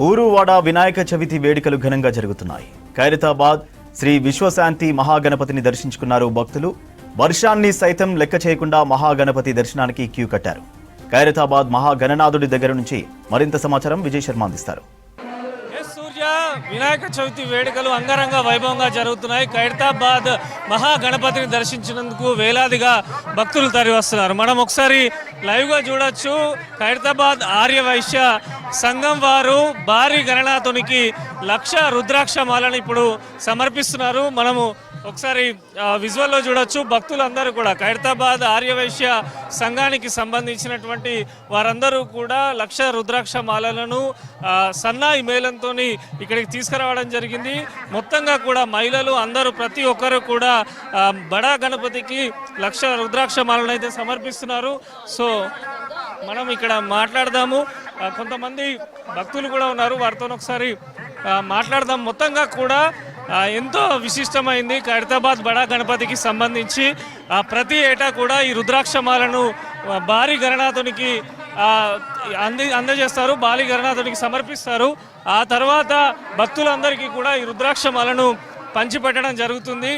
ఊరువాడ వినాయక చవితి వేడుకలు ఘనంగా జరుగుతున్నాయి. ఖైరతాబాద్ శ్రీ విశ్వశాంతి మహాగణపతిని దర్శించుకున్నారు భక్తులు. వర్షాన్ని సైతం లెక్క చేయకుండా మహాగణపతి దర్శనానికి క్యూ కట్టారు. ఖైరతాబాద్ మహాగణనాథుడి దగ్గర నుంచి మరింత సమాచారం విజయ్ శర్మ అందిస్తారు. వినాయక చవితి వేడుకలు అంగరంగ వైభవంగా జరుగుతున్నాయి. ఖైరతాబాద్ మహాగణపతిని దర్శించినందుకు వేలాదిగా భక్తులు తరలివస్తున్నారు. మనం ఒకసారి లైవ్ గా చూడొచ్చు. ఖైరతాబాద్ ఆర్యవైశ్య సంఘం వారు భారీ గణనాథునికి 1,00,000 రుద్రాక్ష మాలను ఇప్పుడు సమర్పిస్తున్నారు. మనము ఒకసారి విజువల్లో చూడొచ్చు. భక్తులందరూ కూడా ఖైరతాబాద్ ఆర్యవైశ్య సంఘానికి సంబంధించినటువంటి వారందరూ కూడా 1,00,000 రుద్రాక్ష మాలలను సన్నాయి మేళంతో ఇక్కడికి తీసుకురావడం జరిగింది. మొత్తంగా కూడా మహిళలు అందరూ ప్రతి ఒక్కరు కూడా బడా గణపతికి 1,00,000 రుద్రాక్ష మాలను అయితే సమర్పిస్తున్నారు. సో మనం ఇక్కడ మాట్లాడదాము. కొంతమంది భక్తులు కూడా ఉన్నారు, వారితో ఒకసారి మాట్లాడదాం. మొత్తంగా కూడా ఎంతో విశిష్టమైంది ఖైరతాబాద్ బడా గణపతికి సంబంధించి. ప్రతి ఏటా కూడా ఈ రుద్రాక్షమాలను భారీ గణనాథునికి అందజేస్తారు, భారీ గణనాథునికి సమర్పిస్తారు. ఆ తర్వాత భక్తులందరికీ కూడా ఈ రుద్రాక్షమాలను పంచిపెట్టడం జరుగుతుంది.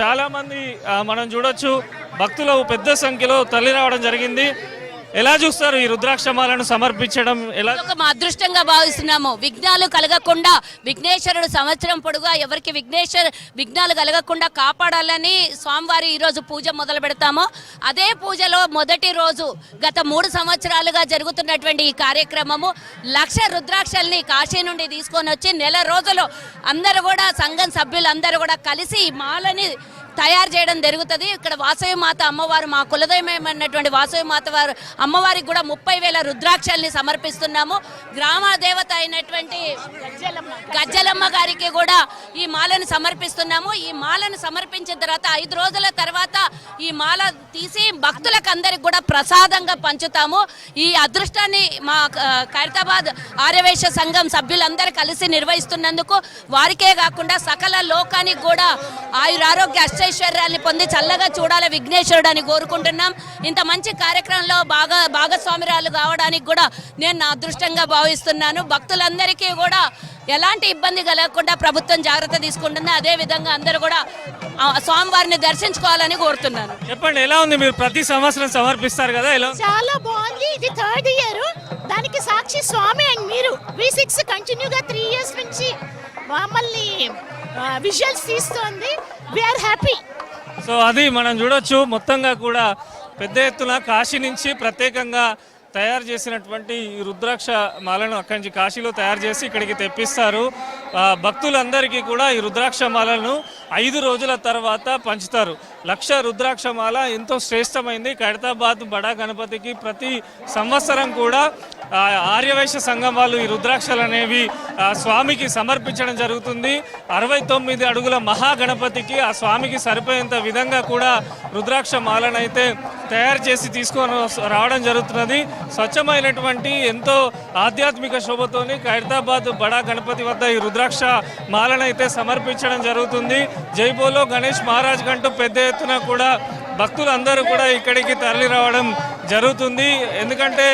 చాలామంది మనం చూడొచ్చు, భక్తులు పెద్ద సంఖ్యలో తరలి రావడం జరిగింది. ఎలా చూస్తారు ఈ రుద్రాక్షమాలను సమర్పించడం? ఎలా మా అదృష్టంగా భావిస్తున్నాము. విఘ్నాలు కలగకుండా విఘ్నేశ్వరుడు సంవత్సరం పొడుగా ఎవరికి విఘ్నాలు కలగకుండా కాపాడాలని స్వామివారి ఈరోజు పూజ మొదలు పెడతాము. అదే పూజలో మొదటి రోజు గత 3 సంవత్సరాలుగా జరుగుతున్నటువంటి ఈ కార్యక్రమము 1,00,000 రుద్రాక్షల్ని కాశీ నుండి తీసుకొని వచ్చి నెల రోజులు అందరూ కూడా సంఘం సభ్యులందరూ కూడా కలిసి ఈ మాలని తయారు చేయడం జరుగుతుంది. ఇక్కడ వాసవి మాత అమ్మవారు, మా కులదైవమైనటువంటి వాసవి మాత వారు అమ్మవారికి కూడా 30,000 రుద్రాక్షల్ని సమర్పిస్తున్నాము. గ్రామ దేవత అయినటువంటి గజ్జలమ్మ గారికి కూడా ఈ మాలను సమర్పిస్తున్నాము. ఈ మాలను సమర్పించిన తర్వాత 5 రోజుల తర్వాత ఈ మాల తీసి భక్తులకు అందరికి కూడా ప్రసాదంగా పంచుతాము. ఈ అదృష్టాన్ని మా ఖైరతాబాద్ ఆర్యవైశ్య సంఘం సభ్యులందరూ కలిసి నిర్వహిస్తున్నందుకు వారికే కాకుండా సకల లోకానికి కూడా ఆయురారోగ్య ఐశ్వర్యాన్ని పొంది చల్లగా చూడాలి విఘ్నేశ్వరుడు అని కోరుకుంటున్నాం. ఇంత మంచి కార్యక్రమంలో భాగస్వామ్యాలు కావడానికి కూడా నేను నా అదృష్టంగా భావిస్తున్నాను. భక్తులందరికీ కూడా ఎలాంటి ఇబ్బంది కలగకుండా ప్రభుత్వం జాగ్రత్త తీసుకుంటుంది. అదే విధంగా అందరూ కూడా స్వామివారిని దర్శించుకోవాలని కోరుతున్నాను. చెప్పండి, ఎలా ఉంది? మీరు ప్రతి సంవత్సరం సమర్పిస్తారు కదా, ఎలా? చాలా బాగుంది. ఇది 3rd ఇయర్. దానికి సాక్షి స్వామి అండ్ మీరు. V6 కంటిన్యూగా 3 years నుంచి మమ్మల్ని విజువల్స్ తీస్తోంది. We're happy. సో అది మనం చూడొచ్చు. మొత్తంగా కూడా పెద్ద ఎత్తున కాశీ నుంచి ప్రత్యేకంగా తయారు చేసినటువంటి ఈ రుద్రాక్ష మాలను అక్కడి నుంచి కాశీలో తయారు చేసి ఇక్కడికి తెప్పిస్తారు. భక్తులందరికీ కూడా ఈ రుద్రాక్ష మాలను 5 రోజుల తర్వాత పంచుతారు. 1,00,000 రుద్రాక్ష మాల ఎంతో శ్రేష్టమైంది. ఖైరతాబాద్ బడా గణపతికి ప్రతి సంవత్సరం కూడా ఆర్యవైశ్య సంఘం వాళ్ళు ఈ రుద్రాక్షలు అనేవి స్వామికి సమర్పించడం జరుగుతుంది. 69 అడుగుల మహాగణపతికి ఆ స్వామికి సరిపోయేంత విధంగా కూడా రుద్రాక్ష మాలను అయితే తయారు చేసి తీసుకొని రావడం జరుగుతున్నది. స్వచ్ఛమైనటువంటి ఎంతో ఆధ్యాత్మిక శోభతోని ఖైరతాబాద్ బడా గణపతి వద్ద ఈ రుద్రాక్ష మాలను అయితే సమర్పించడం జరుగుతుంది. జై బోలో గణేష్ మహారాజ్ కంటూ పెద్ద ఎత్తున కూడా భక్తులందరూ కూడా ఇక్కడికి తరలి రావడం జరుగుతుంది. ఎందుకంటే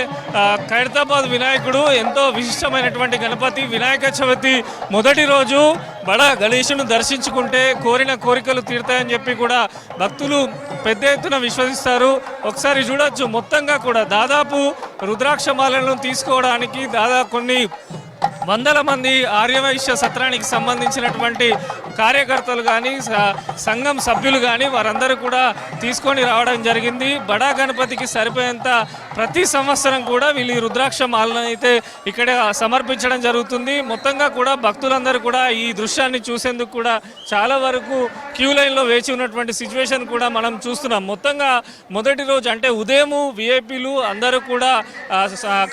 ఖైరతాబాద్ వినాయకుడు ఎంతో విశిష్టమైనటువంటి గణపతి. వినాయక చవితి మొదటి రోజు బడా గణేశుని దర్శించుకుంటే కోరిన కోరికలు తీరుతాయని చెప్పి కూడా భక్తులు పెద్ద ఎత్తున విశ్వసిస్తారు. ఒకసారి చూడొచ్చు, మొత్తంగా కూడా దాదాపు రుద్రాక్షమాలను తీసుకోవడానికి దాదాపు కొన్ని వందల మంది ఆర్యవైశ్య సత్రానికి సంబంధించినటువంటి కార్యకర్తలు కానీ సంఘం సభ్యులు కానీ వారందరూ కూడా తీసుకొని రావడం జరిగింది. బడా గణపతికి సరిపోయేంత ప్రతి సంవత్సరం కూడా వీళ్ళు రుద్రాక్ష మాలను అయితే ఇక్కడ సమర్పించడం జరుగుతుంది. మొత్తంగా కూడా భక్తులందరూ కూడా ఈ దృశ్యాన్ని చూసేందుకు కూడా చాలా వరకు క్యూ లైన్లో వేచి ఉన్నటువంటి సిచ్యువేషన్ కూడా మనం చూస్తున్నాం. మొత్తంగా మొదటి రోజు అంటే ఉదయం విఐపీలు అందరూ కూడా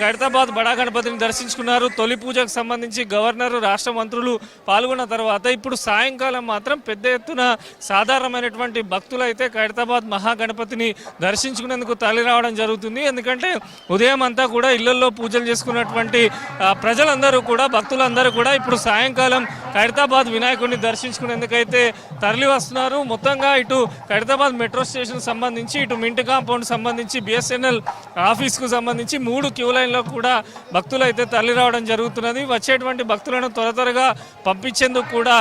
ఖైరతాబాద్ బడా గణపతిని దర్శించుకున్నారు. తొలి పూజకు సంబంధించి గవర్నర్, రాష్ట్ర మంత్రులు పాల్గొన్న తర్వాత ఇప్పుడు సాయంత్రం సాయంకాలం మాత్రం పెద్ద ఎత్తున సాధారణమైనటువంటి భక్తులు అయితే ఖైరతాబాద్ మహాగణపతిని దర్శించుకునేందుకు తరలి రావడం జరుగుతుంది. ఎందుకంటే ఉదయం అంతా కూడా ఇళ్లలో పూజలు చేసుకున్నటువంటి ప్రజలందరూ కూడా భక్తులందరూ కూడా ఇప్పుడు సాయంకాలం ఖైరతాబాద్ వినాయకుడిని దర్శించుకునేందుకైతే తరలి వస్తున్నారు. మొత్తంగా ఇటు ఖైరతాబాద్ మెట్రో స్టేషన్ సంబంధించి, ఇటు మింట్ కాంపౌండ్ సంబంధించి, బిఎస్ఎన్ఎల్ ఆఫీస్కు సంబంధించి 3 క్యూ లైన్లో కూడా భక్తులు అయితే తరలి రావడం జరుగుతున్నది. వచ్చేటువంటి భక్తులను త్వరగా పంపించేందుకు కూడా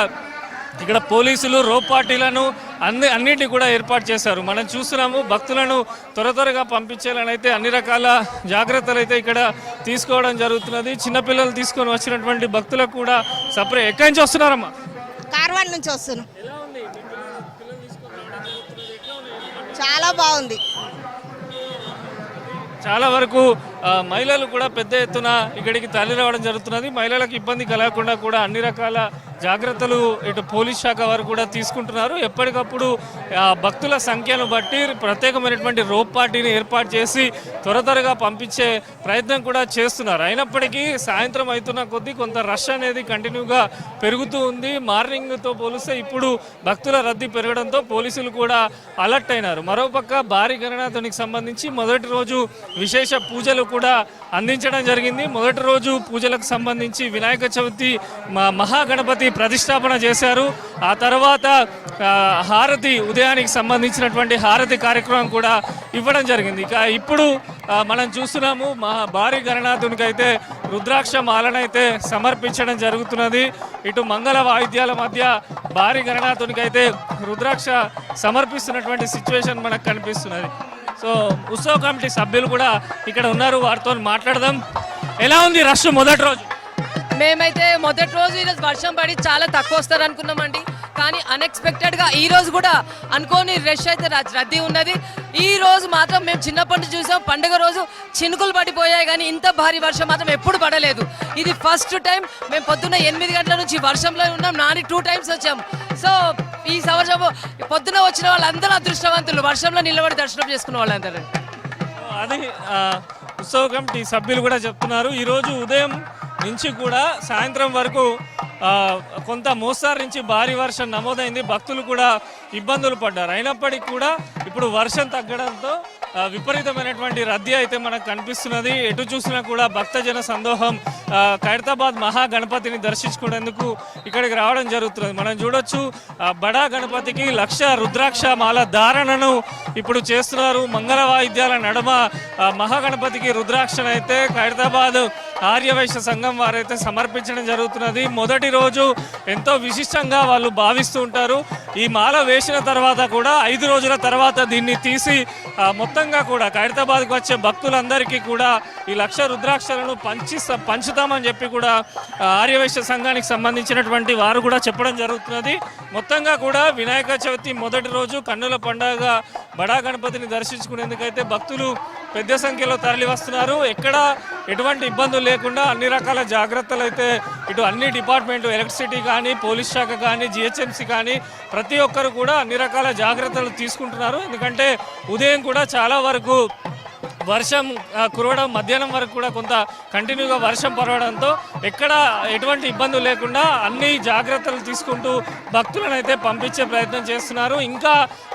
ఇక్కడ పోలీసులు రోప్ పార్టీలను అన్నిటిని కూడా ఏర్పాటు చేశారు. మనం చూస్తున్నాము భక్తులను త్వరగా పంపించాలని అయితే అన్ని రకాల జాగ్రత్తలు అయితే ఇక్కడ తీసుకోవడం జరుగుతున్నది. చిన్నపిల్లలు తీసుకొని వచ్చినటువంటి భక్తులకు కూడా సపరేట్. ఎక్కడి నుంచి వస్తున్నారమ్మా? కార్వాడ్ నుంచి వస్తున్నాం. చాలా బాగుంది. చాలా వరకు మహిళలు కూడా పెద్ద ఎత్తున ఇక్కడికి తరలి రావడం జరుగుతున్నది. మహిళలకు ఇబ్బంది కలగకుండా కూడా అన్ని రకాల జాగ్రత్తలు ఇటు పోలీస్ శాఖ వారు కూడా తీసుకుంటున్నారు. ఎప్పటికప్పుడు భక్తుల సంఖ్యను బట్టి ప్రత్యేకమైనటువంటి రోప్ పార్టీని ఏర్పాటు చేసి త్వరగా పంపించే ప్రయత్నం కూడా చేస్తున్నారు. అయినప్పటికీ సాయంత్రం అవుతున్న కొద్దీ కొంత రష్ అనేది కంటిన్యూగా పెరుగుతూ ఉంది. మార్నింగ్తో పోలిస్తే ఇప్పుడు భక్తుల రద్దీ పెరగడంతో పోలీసులు కూడా అలర్ట్ అయినారు. మరోపక్క భారీ గణనాథునికి సంబంధించి మొదటి రోజు విశేష పూజలు కూడా అందించడం జరిగింది. మొదటి రోజు పూజలకు సంబంధించి వినాయక చవితి మహాగణపతి ప్రతిష్టాపన చేశారు. ఆ తర్వాత హారతి, ఉదయానికి సంబంధించినటువంటి హారతి కార్యక్రమం కూడా ఇవ్వడం జరిగింది. ఇక ఇప్పుడు మనం చూస్తున్నాము భారీ గణనాథునికి అయితే రుద్రాక్ష మాలనైతే సమర్పించడం జరుగుతున్నది. ఇటు మంగళ వాయిద్యాల మధ్య భారీ గణనాథునికి అయితే రుద్రాక్ష సమర్పిస్తున్నటువంటి సిచ్యువేషన్ మనకు కనిపిస్తున్నది. సో ఉత్సవ కమిటీ సభ్యులు కూడా ఇక్కడ ఉన్నారు, వారితో మాట్లాడదాం. ఎలా ఉంది రష్ మొదటి రోజు? మేమైతే మొదటి రోజు ఈరోజు వర్షం పడి చాలా తక్కువ వస్తారు అనుకున్నామండి. కానీ అన్ఎక్స్పెక్టెడ్గా ఈ రోజు కూడా అనుకోని రష్ అయితే రద్దీ ఉన్నది. ఈ రోజు మాత్రం మేము చిన్నప్పటి నుంచి చూసాం, పండుగ రోజు చినుకులు పడిపోయాయి కానీ ఇంత భారీ వర్షం మాత్రం ఎప్పుడు పడలేదు. ఇది ఫస్ట్ టైం. మేము పొద్దున్న 8 గంటల నుంచి వర్షంలో ఉన్నాం. నాని 2 టైమ్స్ వచ్చాము. సో ఈ సంవత్సరం పొద్దున వచ్చిన వాళ్ళందరూ అదృష్టవంతులు, వర్షంలో నిలబడి దర్శనం చేసుకున్న వాళ్ళందరూ. అది ఉత్సవ కమిటీ సభ్యులు కూడా చెప్తున్నారు. ఈరోజు ఉదయం నుంచి కూడా సాయంత్రం వరకు కొంత మోస్తారు నుంచి భారీ వర్షం నమోదైంది. భక్తులు కూడా ఇబ్బందులు పడ్డారు. అయినప్పటికీ కూడా ఇప్పుడు వర్షం తగ్గడంతో విపరీతమైనటువంటి రద్దీ అయితే మనకు కనిపిస్తున్నది. ఎటు చూసినా కూడా భక్తజన సందోహం ఖైరతాబాద్ మహాగణపతిని దర్శించుకునేందుకు ఇక్కడికి రావడం జరుగుతున్నది. మనం చూడొచ్చు బడా గణపతికి 1,00,000 రుద్రాక్ష మాల ధారణను ఇప్పుడు చేస్తున్నారు. మంగళ వాయిద్యాల నడుమ మహాగణపతికి రుద్రాక్షను అయితే ఖైరతాబాద్ ఆర్యవైశ్య సంఘం వారైతే సమర్పించడం జరుగుతున్నది. మొదటి రోజు ఎంతో విశిష్టంగా వాళ్ళు భావిస్తూ ఉంటారు. ఈ మాల వేసిన తర్వాత కూడా 5 రోజుల తర్వాత దీన్ని తీసి మొత్తంగా కూడా ఖైరతాబాద్కి వచ్చే భక్తులందరికీ కూడా ఈ 1,00,000 రుద్రాక్షలను పంచుతామని చెప్పి కూడా ఆర్యవైశ్య సంఘానికి సంబంధించినటువంటి వారు కూడా చెప్పడం జరుగుతున్నది. మొత్తంగా కూడా వినాయక చవితి మొదటి రోజు కన్నుల పండుగ బడా గణపతిని దర్శించుకునేందుకైతే భక్తులు పెద్ద సంఖ్యలో తరలి వస్తున్నారు. ఎక్కడ ఎటువంటి ఇబ్బందులు లేకుండా అన్ని రకాల జాగ్రత్తలు అయితే ఇటు అన్ని డిపార్ట్మెంట్, ఎలక్ట్రిసిటీ కానీ, పోలీస్ శాఖ కానీ, జిహెచ్ఎంసీ కానీ ప్రతి ఒక్కరు కూడా అన్ని రకాల జాగ్రత్తలు తీసుకుంటున్నారు. ఎందుకంటే ఉదయం కూడా చాలా వరకు వర్షం కురవడం, మధ్యాహ్నం వరకు కూడా కొంత కంటిన్యూగా వర్షం పడవడంతో ఎక్కడ ఎటువంటి ఇబ్బందులు లేకుండా అన్ని జాగ్రత్తలు తీసుకుంటూ భక్తులను అయితే పంపించే ప్రయత్నం చేస్తున్నారు. ఇంకా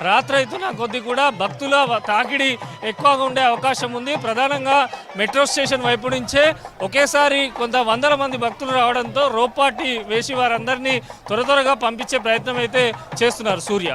రాత్రి అవుతున్న కొద్ది కూడా భక్తుల తాకిడి ఎక్కువగా ఉండే అవకాశం ఉంది. ప్రధానంగా మెట్రో స్టేషన్ వైపు నుంచే ఒకేసారి కొంత వందల మంది భక్తులు రావడంతో రోప్ పార్టీ వేసి వారందరినీ త్వరగా పంపించే ప్రయత్నం అయితే చేస్తున్నారు. సూర్య.